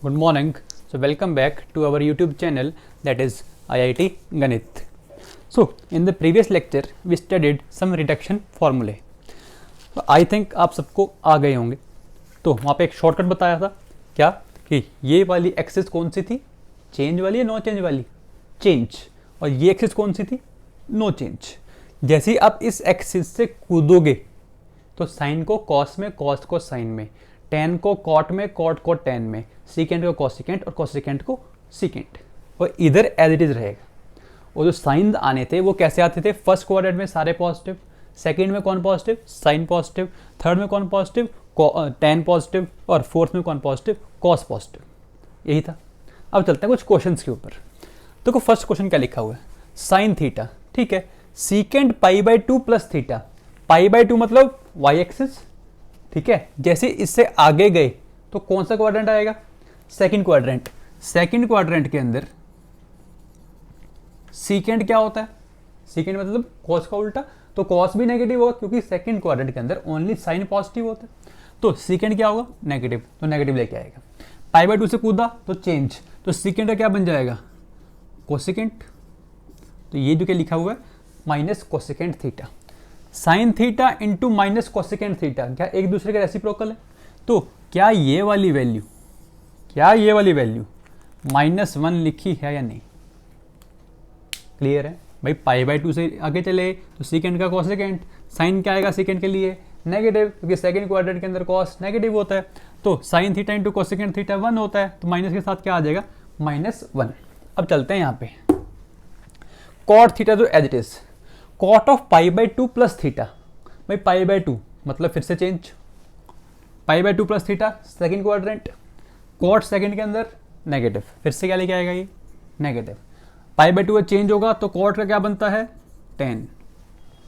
Good morning. So welcome back to our YouTube channel, that is IIT Ganit. So in the previous lecture we studied some reduction formulae. So I think आप सबको आ गए होंगे. तो वहाँ पे एक shortcut बताया था क्या कि ये वाली एक्सिस कौन सी थी, चेंज वाली या नो चेंज वाली, चेंज, और ये एक्सिस कौन सी थी, नो चेंज. जैसे ही आप इस एक्सिस से कूदोगे तो साइन को कॉस में, कॉस को साइन में, टेन को कॉट में, कॉट को टेन में, सीकेंट को कॉसिकेंट और कॉसिकेंट को सीकेंट, और इधर एज इट इज रहेगा. और जो साइन आने थे वो कैसे आते थे, फर्स्ट क्वाड्रेंट में सारे पॉजिटिव, सेकंड में कौन पॉजिटिव, साइन पॉजिटिव, थर्ड में कौन पॉजिटिव, टेन पॉजिटिव, और फोर्थ में कौन पॉजिटिव, कॉस पॉजिटिव. यही था. अब चलते हैं कुछ क्वेश्चंस के ऊपर. देखो फर्स्ट क्वेश्चन क्या लिखा हुआ है, साइन थीटा, ठीक है, secant pi by two plus theta. Pi by two मतलब वाई एक्सिस, ठीक है. जैसे इससे आगे गए तो कौन सा क्वाड्रेंट आएगा, सेकंड क्वाड्रेंट. सेकंड क्वाड्रेंट के अंदर सीकेंट क्या होता है, सीकेंट मतलब कॉस का उल्टा, तो कॉस भी नेगेटिव होगा क्योंकि सेकंड क्वाड्रेंट के अंदर ओनली साइन पॉजिटिव होता है. तो सीकेंट क्या होगा, नेगेटिव, तो नेगेटिव लेके आएगा. पाई बाई टू से कूदा तो चेंज, तो सीकेंट का क्या बन जाएगा, कोसिकेंट. तो ये जो क्या लिखा हुआ है minus cosecant theta. Sine theta into minus cosecant theta क्या एक दूसरे के रेसिप्रोकल है. तो क्या ये वाली वैल्यू, क्या ये वाली वैल्यू -1 लिखी है या नहीं, क्लियर है भाई. पाई बाई टू से आगे चले तो सीकेंट का कोसिकेंट, साइन क्या आएगा सीकेंट के लिए, नेगेटिव, क्योंकि सेकंड क्वाड्रेंट के अंदर कॉस नेगेटिव होता है. तो sine theta into cosecant theta 1 होता है, तो माइनस के साथ क्या आ जाएगा, -1. अब चलते हैं यहाँ पे कॉट थीटा जो as it is, cot of pi by two plus theta. भाई पाई बाई टू मतलब फिर से change, pi by two plus theta second quadrant, cot second के अंदर नेगेटिव, फिर से क्या लेके आएगा ये negative. Pi by two change होगा तो कॉट का क्या बनता है 10,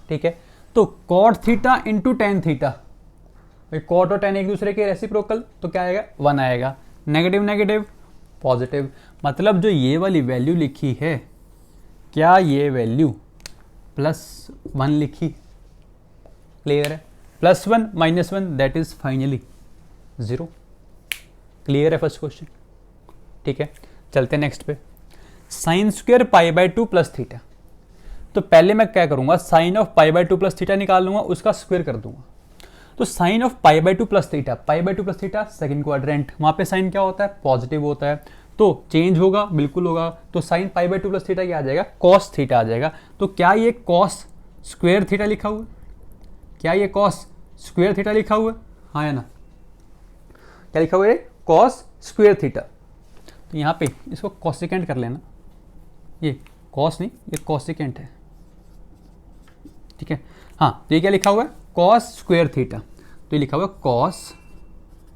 ठीक है. तो cot theta into tan theta, भाई कॉट और टेन एक दूसरे के रेसिप्रोकल, तो क्या आएगा 1 आएगा. नेगेटिव नेगेटिव पॉजिटिव, मतलब जो ये वाली वैल्यू लिखी है, क्या ये वैल्यू +1 लिखी, क्लियर है. +1 -1 दैट इज फाइनली 0. क्लियर है फर्स्ट क्वेश्चन, ठीक है. चलते नेक्स्ट पे, sine square pi by two plus theta. तो पहले मैं क्या करूंगा, sine of pi by two plus theta निकाल लूंगा, उसका स्क्वायर कर दूंगा. तो sine of pi by two plus theta, pi by two plus theta second quadrant, वहां पे साइन क्या होता है, पॉजिटिव होता है, तो चेंज होगा, बिल्कुल होगा. तो sine pi by two plus theta क्या आ जाएगा, कॉस थीटा आ जाएगा. तो क्या ये कॉस स्क्वायर थीटा लिखा हुआ है, क्या ये कॉस स्क्वायर थीटा लिखा हुआ है, हाँ या ना, क्या लिखा हुआ है, कॉस स्क्वायर थीटा. तो यहाँ पे इसको कॉसिकेंट कर लेना, ये कॉस नहीं, ये कॉसिकेंट है, ठीक है. हाँ, तो ये क्या लिखा हुआ है, कॉस स्क्वायर थीटा, तो ये लिखा हुआ है कॉस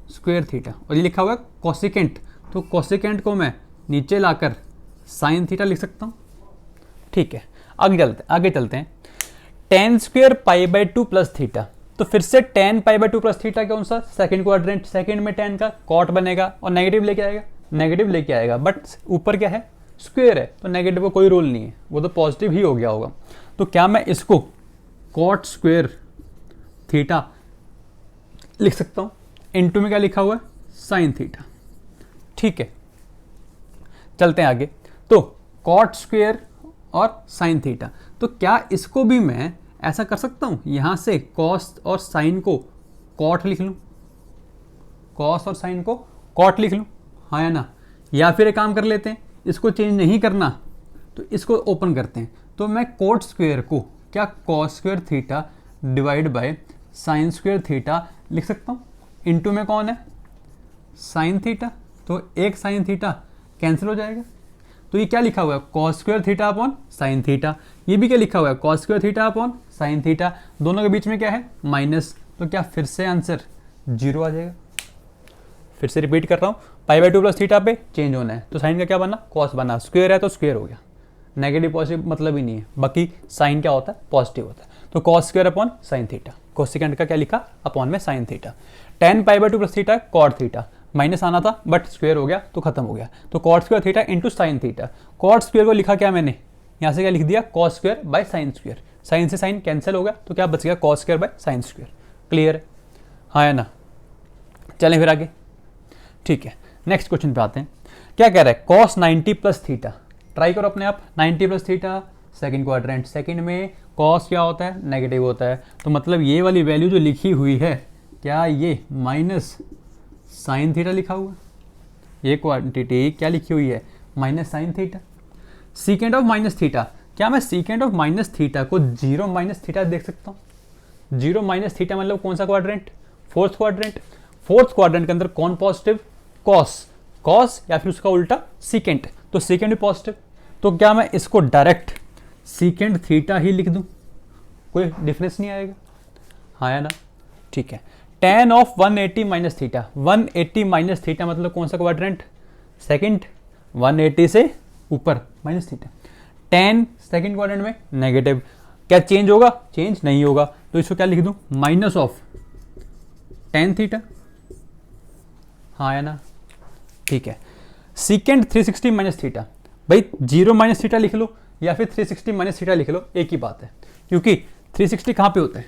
स्क्वायर थीटा, और ये लिखा हुआ है कॉसिकेंट, तो कॉसिकेंट को मैं नीचे लाकर साइन थीटा लिख सकता हूँ, ठीक है. आगे चलते हैं, ten square pi by two plus theta. तो फिर से ten pi by two plus theta कौन सा, सेकंड क्वाड्रेंट, सेकंड में टेन का कॉट बनेगा और नेगेटिव लेके आएगा, नेगेटिव लेके आएगा, बट ऊपर क्या है, स्क्वायर है, तो नेगेटिव का कोई रोल नहीं है, वो तो पॉजिटिव ही हो गया होगा. तो क्या मैं इसको कॉट स्क्वायर थीटा लिख सकता हूँ, इनटू में क्या लिखा हुआ है, साइन थीटा, ठीक है. चलते हैं आगे, तो कॉट स्क्वायर और साइन थीटा, तो क्या इसको भी मैं ऐसा कर सकता हूं, यहां से कॉस और साइन को कॉट लिख लूं, कॉस और साइन को कॉट लिख लूं, हाँ या ना. या फिर एक काम कर लेते हैं, इसको चेंज नहीं करना तो इसको ओपन करते हैं. तो मैं कॉट स्क्वायर को क्या cos square theta divide by sine square theta लिख सकता हूँ. इनटू में कौन है, साइन थीटा, तो एक साइन थीटा कैंसिल हो जाएगा. तो ये क्या लिखा हुआ है, cos square theta upon sine theta. ये भी क्या लिखा हुआ है, cos square theta upon sine theta. दोनों के बीच में क्या है, माइनस, तो क्या फिर से आंसर 0 आ जाएगा. फिर से रिपीट कर रहा हूँ, पाई बाई टू प्लस थीटा पे चेंज होना है, तो साइन का क्या बना, कॉस बना, स्क्वायर है तो स्क्वायर हो गया, नेगेटिव पॉजिटिव मतलब ही नहीं है, बाकी साइन क्या होता है, पॉजिटिव होता है. तो cos square upon sine theta, cosecant का क्या लिखा, अपॉन में sine theta. Tan pi by two plus theta cot theta, minus आना था बट स्क्वायर हो गया तो खत्म हो गया. तो cot square theta into sine theta. Cot square को लिखा क्या मैंने, यहाँ से क्या लिख दिया, cos square by sine square. Sine से साइन कैंसिल हो गया, तो क्या बच गया, cos square by sine square. Clear है, हाँ या ना. चलें फिर आगे, ठीक है, नेक्स्ट क्वेश्चन पे आते हैं। क्या कह रहा है, कॉस 90 प्लस थीटा। ट्राई करो अपने आप, 90 plus theta second quadrant, second में कॉस क्या होता है, नेगेटिव होता है। तो मतलब ये वाली वैल्यू जो लिखी हुई है, क्या ये माइनस साइन थीटा लिखा हुआ है, ये क्वांटिटी क्या लिखी हुई है, minus sine theta. सीकेंड of minus theta, क्या मैं सीकेंड ऑफ माइनस थीटा को 0 माइनस थीटा देख सकता हूँ। 0 माइनस थीटा मतलब कौन सा quadrant, fourth quadrant. Fourth quadrant के अंदर कौन पॉजिटिव, कॉस, कॉस या फिर उसका उल्टा सीकेंट, तो सीकेंट भी पॉजिटिव। तो क्या मैं इसको डायरेक्ट सीकेंट थीटा ही लिख दूं, कोई डिफरेंस नहीं आएगा, हाँ या ना, ठीक है। tan of 180 minus theta, 180 minus theta मतलब कौन सा क्वाड्रेंट, सेकंड, 180 से ऊपर minus theta. tan second quadrant में नेगेटिव, क्या चेंज होगा, चेंज नहीं होगा, तो इसको क्या लिख दूं, माइनस ऑफ tan थीटा, हाँ या ना, ठीक है। सीकेंट 360 माइनस थीटा, भाई 0 माइनस थीटा लिख लो या फिर 360 माइनस थीटा लिख लो, एक ही बात है, क्योंकि 360 कहाँ पे होता है,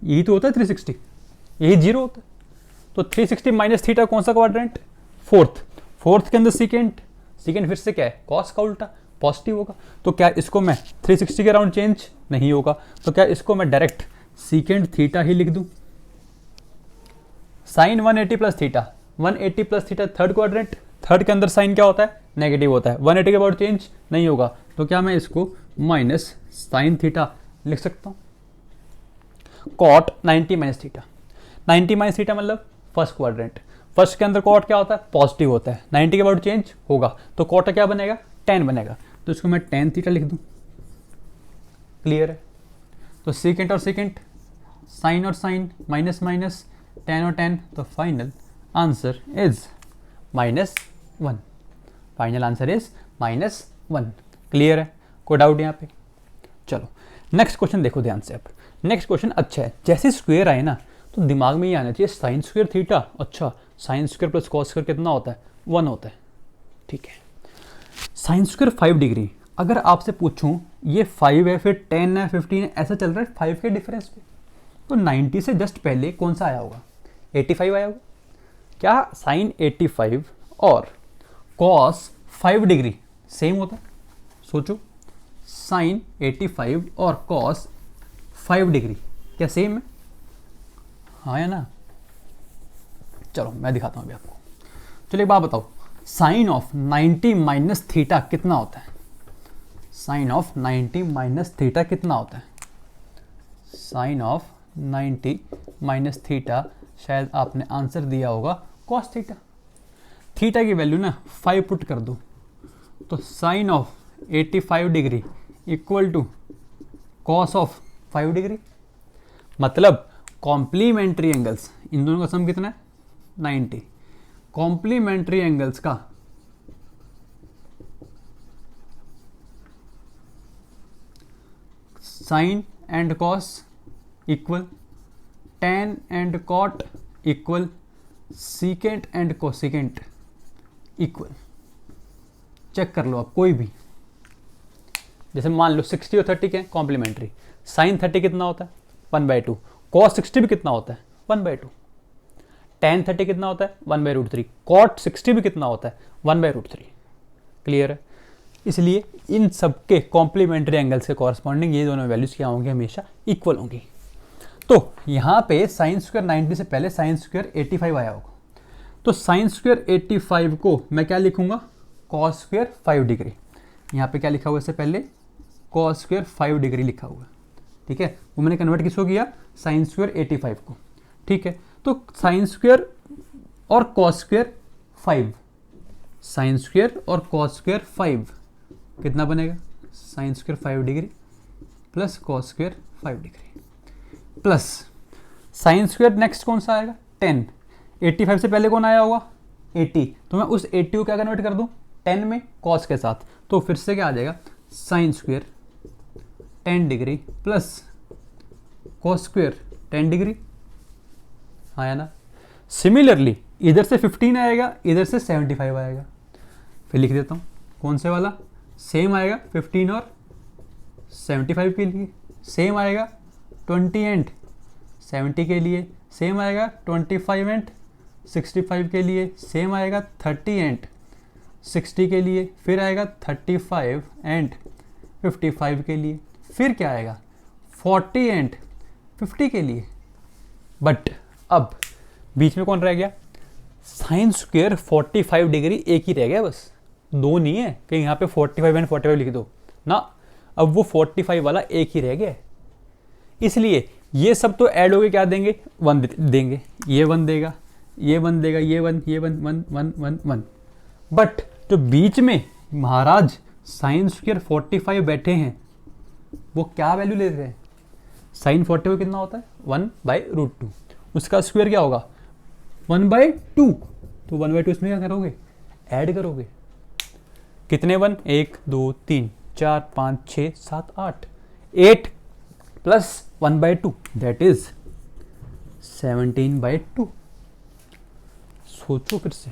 यही तो होता है 360, यही 0 होता है। तो 360 माइनस थीटा कौन सा क्वाड्रेंट, फोर्थ, फोर्थ के अंदर सीकेंट, सीकेंट फिर से क्या है, कॉस का उल्टा, पॉजिटिव होगा। तो क्या इसको मैं 360 के अराउंड चेंज नहीं होगा, तो क्या इसको मैं डायरेक्ट सीकेंट थीटा ही लिख दूं। Sine 180 plus theta, 180 plus theta third quadrant, third के अंदर साइन क्या होता है, नेगेटिव होता है, 180 के अबाउट चेंज नहीं होगा, तो क्या मैं इसको माइनस साइन थीटा लिख सकता हूँ। Cot 90 minus theta, 90 minus theta मतलब फर्स्ट क्वाड्रेंट, फर्स्ट के अंदर कॉट क्या होता है, पॉजिटिव होता है, 90 के अबाउट चेंज होगा, तो कॉट क्या बनेगा, tan बनेगा, तो इसको मैं tan थीटा लिख दूँ, क्लियर है। तो सीकेंट और सीकेंट, साइन और साइन, माइनस माइनस, tan और tan, तो final answer is -1, final answer is -1, clear है, कोई डाउट यहाँ पे। चलो नेक्स्ट क्वेश्चन देखो ध्यान से। अब नेक्स्ट क्वेश्चन अच्छा है, जैसे स्क्वायर आए ना तो दिमाग में ये आना चाहिए साइन स्क्वायर थीटा, अच्छा sine square plus cos square कितना होता है, 1 होता है, ठीक है। साइन स्क्वायर 5 डिग्री, अगर आपसे पूछूं ये 5 है फिर 10 है 15 है, ऐसा चल रहा है 5 के डिफरेंस पे, तो 90 से जस्ट पहले कौन सा आया होगा, 85 आया होगा। क्या साइन 85 और कॉस 5 डिग्री सेम होता है, सोचो, साइन 85 और कॉस 5 डिग्री क्या सेम है, हाँ या ना। चलो मैं दिखाता हूँ अभी आपको। चलो एक बात बताओ, साइन ऑफ 90 माइनस थीटा कितना होता है, साइन ऑफ 90 माइनस थीटा कितना होता है, साइन ऑफ 90 माइनस थीटा, शायद आपने आंसर दिया होगा कॉस थीटा। थीटा की वैल्यू ना 5 पुट कर दो, तो sine of 85 degree equal to cos of 5 degree, मतलब कॉम्प्लीमेंट्री एंगल्स, इन दोनों का सम कितना है 90, कॉम्प्लीमेंट्री एंगल्स का sine and cos equal, tan and cot equal, secant and cosecant equal. Check कर लो आप कोई भी, जैसे मान लो 60 और 30 के कॉम्प्लीमेंट्री, साइन 30 कितना होता है 1/2, कॉस 60 भी कितना होता है 1/2, tan 30 कितना होता है 1/√3, कॉट 60 भी कितना होता है 1/√3, क्लियर है। इसलिए इन सब के कॉम्प्लीमेंट्री एंगल्स के कॉरस्पॉन्डिंग ये दोनों वैल्यूज क्या होंगी, हमेशा इक्वल होंगी। तो यहाँ पे साइन स्क्वायर 90 से पहले साइन स्क्वायर 85 आया होगा, तो साइन स्क्वायर 85 को मैं क्या लिखूंगा, कॉस स्क्वायर 5 डिग्री, यहाँ पे क्या लिखा हुआ है इससे पहले, कॉस स्क्वायर 5 डिग्री लिखा हुआ है, ठीक है। वो मैंने कन्वर्ट किसको किया, साइन स्क्वायर 85 को, ठीक है। तो साइन स्क्वायर और कॉस स्क्वायर 5, साइन स्क्वायर और कॉस स्क्वायर 5 कितना बनेगा, sine square 5 degree plus cos square 5 degree plus sine square next कौन सा आएगा 10, 85 से पहले कौन आया होगा 80, तो मैं उस 80 को क्या कन्वर्ट कर दूं 10 में कॉस के साथ, तो फिर से क्या आ जाएगा sine square 10 degree plus cos square 10 degree, हाँ या ना। सिमिलरली इधर से 15 आएगा, इधर से 75 आएगा, फिर लिख देता हूँ कौन से वाला सेम आएगा, 15 और 75 के लिए सेम आएगा, 20 एंड 70 के लिए सेम आएगा, 25 एंड 65 के लिए, सेम आएगा 30 एंड 60 के लिए, फिर आएगा 35 एंड 55 के लिए, फिर क्या आएगा 40 एंड 50 के लिए। बट अब बीच में कौन रह गया, साइन स्क्वायर 45 डिग्री एक ही रह गया, बस दो नहीं है कि यहाँ पे 45 एंड 45 लिख दो ना, अब वो 45 वाला एक ही रह गया। इसलिए ये सब तो ऐड हो गए, क्या देंगे 1 देंगे, ये 1 देगा, ये 1 देगा, ये 1 1 1 1 1। बट जो बीच में महाराज साइन स्क्वायर 45 बैठे हैं वो क्या वैल्यू ले रहे हैं, साइन 45 कितना होता है 1/√2, उसका स्क्वायर क्या होगा 1/2, तो 1/2 इसमें क्या करोगे ऐड करोगे, कितने 1 1 2 3 4 5 6 7 8 8 प्लस 1/2 दैट इज 17/2। सोचो फिर से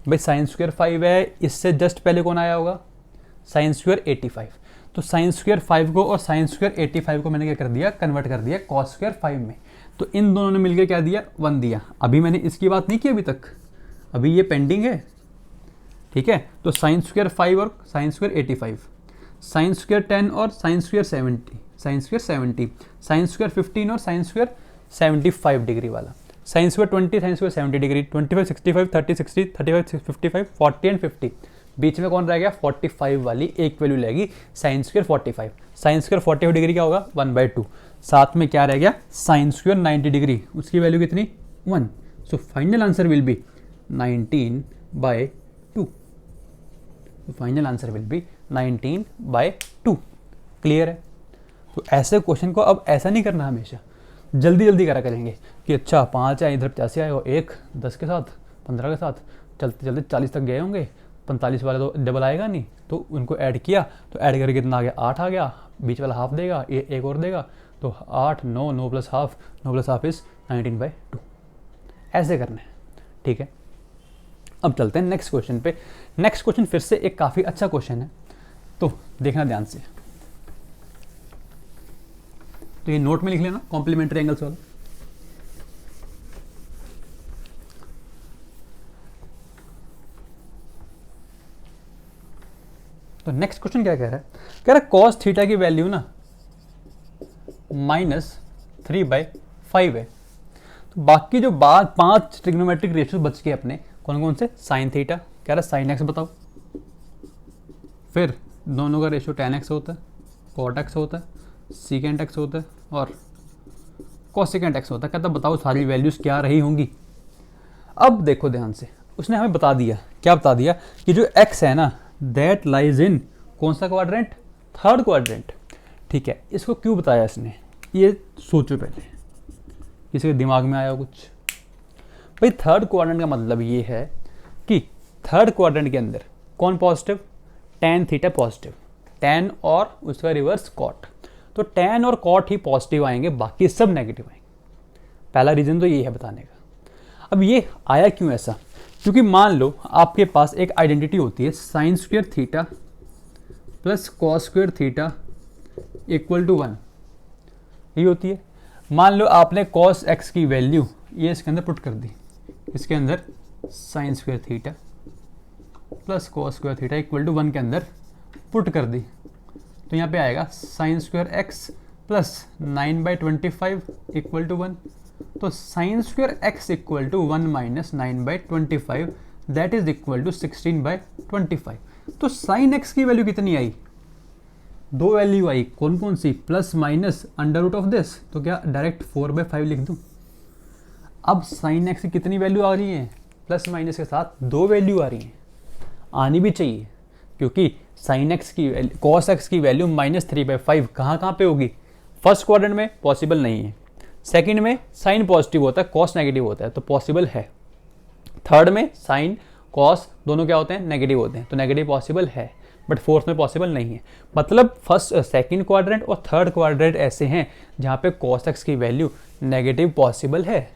भाई, साइन स्क्वायर 5 है, इससे जस्ट पहले कौन आया होगा साइन स्क्वायर 85, तो साइन स्क्वायर 5 को और साइन स्क्वायर 85 को मैंने क्या कर दिया, कन्वर्ट कर दिया कॉस स्क्वायर 5 में, तो इन दोनों ने मिलकर क्या दिया 1 दिया। अभी मैंने इसकी बात नहीं की अभी तक, अभी ये पेंडिंग है, ठीक है। तो साइन स्क्वायर 5 और साइन स्क्वायर 85, साइन स्क्वायर 10 और sine square 70, sine square 70, sine square 15 और साइन स्क्वायर 75 डिग्री वाला, sine square 20 sine square 70 degree, 25 65 30 60 35 55 40 and 50, बीच में कौन रह गया 45 वाली एक वैल्यू लगेगी sine square 45, sine square 45 degree क्या होगा 1/2, साथ में क्या रह गया साइन स्क्वायर 90 डिग्री, उसकी वैल्यू कितनी 1, so final answer will be 19/2, final answer will be 19/2। Clear है। तो ऐसे क्वेश्चन को अब ऐसा नहीं करना, हमेशा जल्दी जल्दी करा करेंगे कि अच्छा 5 है इधर 85 आए हो, 1 10 के साथ 15 के साथ चलते चलते 40 तक गए होंगे, 45 वाला तो डबल आएगा नहीं, तो उनको ऐड किया, तो ऐड करके कितना आ गया 8 आ गया, बीच वाला हाफ देगा, ये एक और देगा, तो 8 9 9 plus half, 9 plus half is 19/2। ऐसे करना है, ठीक है। अब चलते हैं नेक्स्ट क्वेश्चन पे। नेक्स्ट क्वेश्चन फिर से एक काफ़ी अच्छा क्वेश्चन है, तो देखना ध्यान से। तो ये नोट में लिख लेना कॉम्प्लीमेंट्री एंगल्स वाला। तो नेक्स्ट क्वेश्चन क्या कह रहा है, कह रहा है कॉस थीटा की वैल्यू ना -3/5 है, तो बाकी जो 5 ट्रिग्नोमेट्रिक रेशियो बच के अपने कौन कौन से, साइन थीटा, कह रहा है साइन एक्स बताओ, फिर दोनों का रेशियो tan x होता है, cot x होता है, secant x होता है और cosecant x होता है। कहता बताओ सारी वैल्यूज क्या रही होंगी। अब देखो ध्यान से, उसने हमें बता दिया, क्या बता दिया कि जो x है ना दैट लाइज इन कौन सा क्वाड्रेंट, थर्ड क्वाड्रेंट, ठीक है। इसको क्यों बताया इसने, ये सोचो पहले, किसी के दिमाग में आया कुछ। भाई थर्ड क्वाड्रेंट का मतलब ये है कि थर्ड क्वाड्रेंट के अंदर कौन positive, tan theta positive, tan और उसका रिवर्स cot, तो tan और cot ही पॉजिटिव आएंगे, बाकी सब नेगेटिव आएंगे। पहला रीजन तो ये है बताने का। अब ये आया क्यों ऐसा, क्योंकि मान लो आपके पास एक आइडेंटिटी होती है sine square theta plus cos square theta equal to 1, ये होती है। मान लो आपने cos x की वैल्यू ये इसके अंदर पुट कर दी, इसके अंदर sine square theta plus cos square theta equal to 1 के अंदर पुट कर दी, तो यहाँ पे आएगा sine square x plus 9/25 equal to 1, तो sine square x equal to 1 minus 9/25 that is equal to 16/25। तो साइन x की वैल्यू कितनी आई, 2 वैल्यू आई, कौन कौन सी, plus minus under root of this, तो क्या डायरेक्ट 4/5 लिख दूँ। अब साइन x की कितनी वैल्यू आ रही है, प्लस माइनस के साथ 2 वैल्यू आ रही हैं, आनी भी चाहिए, क्योंकि साइन x की कॉस x की वैल्यू -3/5 कहाँ पे होगी, फर्स्ट क्वाड्रेंट में पॉसिबल नहीं है, सेकंड में साइन पॉजिटिव होता है कॉस नेगेटिव होता है तो पॉसिबल है, थर्ड में साइन कॉस दोनों क्या होते हैं नेगेटिव होते हैं तो नेगेटिव पॉसिबल है, बट फोर्थ में पॉसिबल नहीं है। मतलब फर्स्ट सेकंड क्वाड्रेंट और थर्ड क्वाड्रेंट ऐसे हैं जहाँ पे कॉस x की वैल्यू नेगेटिव पॉसिबल है,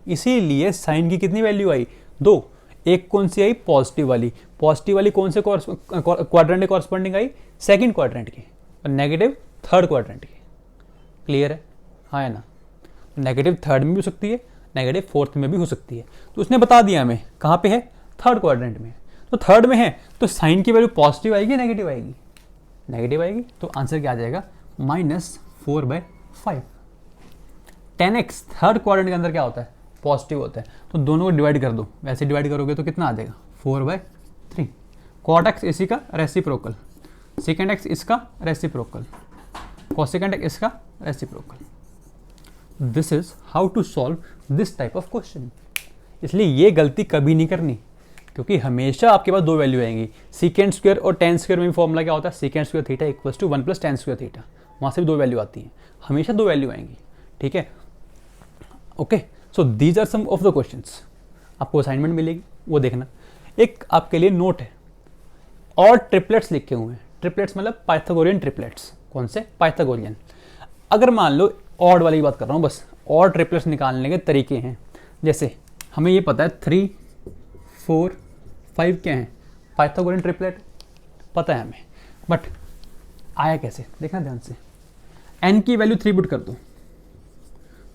इसीलिए साइन की कितनी वैल्यू आई, 2, एक कौन सी आई पॉजिटिव वाली कौन से क्वाड्रेंट के कॉरस्पॉन्डिंग आई, सेकंड क्वाड्रेंट की, और नेगेटिव थर्ड क्वाड्रेंट की। क्लियर है, हाँ है ना। नेगेटिव थर्ड में भी हो सकती है, नेगेटिव फोर्थ में भी हो सकती है। तो उसने बता दिया हमें कहाँ पे है, थर्ड क्वाड्रेंट में। तो थर्ड में है तो साइन की वैल्यू पॉजिटिव आएगी नेगेटिव आएगी, नेगेटिव आएगी। तो आंसर क्या आ जाएगा, -4/5। 10x थर्ड क्वाड्रेंट के अंदर क्या होता है, पॉजिटिव होता है। तो दोनों को डिवाइड कर दो, वैसे डिवाइड करोगे तो कितना आ जाएगा, 4/3। cot x इसी का रेसिप्रोकल, सेकेंड x इसका रेसिप्रोकल, cosecant x इसका reciprocal. This is how to solve this type of question. इसलिए ये गलती कभी नहीं करनी, क्योंकि हमेशा आपके पास दो वैल्यू आएंगी। सीकेंड स्क्वायर और टेन स्क्वायर में भी फॉर्मूला क्या होता है, secant square theta equals to 1 + tan square theta. वहाँ से भी दो वैल्यू आती हैं, हमेशा दो वैल्यू आएंगी, ठीक है। Okay, so these are some of the questions. आपको असाइनमेंट मिलेगी, वो देखना। एक आपके लिए नोट है, और ट्रिपलेट्स लिखे हुए हैं। ट्रिपलेट्स मतलब पाइथागोरियन ट्रिपलेट्स। कौन से, पाइथागोरियन। अगर मान लो ऑड वाली बात कर रहा हूँ बस, और ट्रिपलेट्स निकालने के तरीके हैं। जैसे हमें ये पता है 3, 4, 5 क्या हैं, पाइथागोरियन ट्रिपलेट पता है हमें, बट आया कैसे, देखना ध्यान से। n की वैल्यू 3 पुट कर दो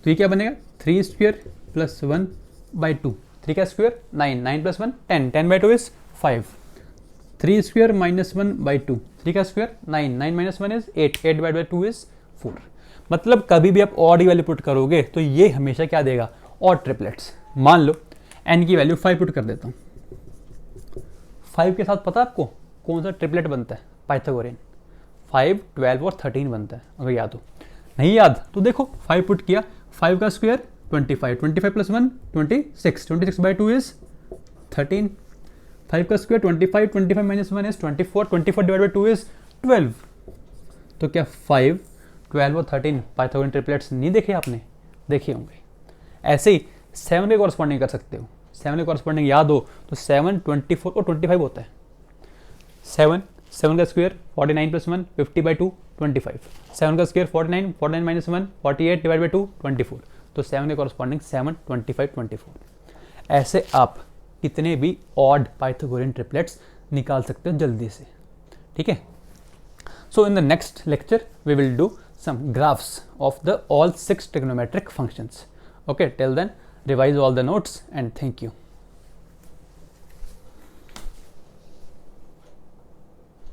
तो ये क्या बनेगा, 3 स्क्वायर प्लस 1/2। 3 का स्क्वायर 9, 9 + 1 10, 10/2 इज 5। 3 स्क्वायर माइनस 1/2, 3 का स्क्वायर 9, 9 - 1 इज 8, 8/2 इज 4। मतलब कभी भी आप ऑड वैल्यू पुट करोगे तो ये हमेशा क्या देगा, ऑड ट्रिपलेट्स। मान लो n की वैल्यू 5 पुट कर देता हूँ, 5 के साथ पता है आपको कौन सा ट्रिपलेट बनता है, पाइथागोरियन। 5, 12 और 13 बनता है, अगर याद हो। नहीं याद तो देखो, 5 पुट किया, 5 का स्क्वायर 25, 25 + 1 26, 26/2 इज 13। 5 का स्क्वायर 25, 25 - 1 इज 24, 24/2 इज 12। तो क्या 5, 12 और 13 पाइथागोरियन ट्रिपलेट्स नहीं देखे आपने, देखे होंगे। ऐसे ही 7 के कॉरस्पॉन्डिंग कर सकते हो। 7 के कॉरस्पॉन्डिंग याद हो तो 7, 24 और 25 होता है। 7 का स्क्वायर 49 + 1 50/2 25। 7 का स्क्वायर 49, 49 - 1 48/2 24। तो 7 के कॉरस्पॉन्डिंग 7, 25, 24। ऐसे आप कितने भी ऑड पाइथागोरियन ट्रिपलेट्स निकाल सकते हो जल्दी से, ठीक है। So in the next lecture we will do some graphs of the all 6 trigonometric functions. Okay, till then revise all the notes and thank you.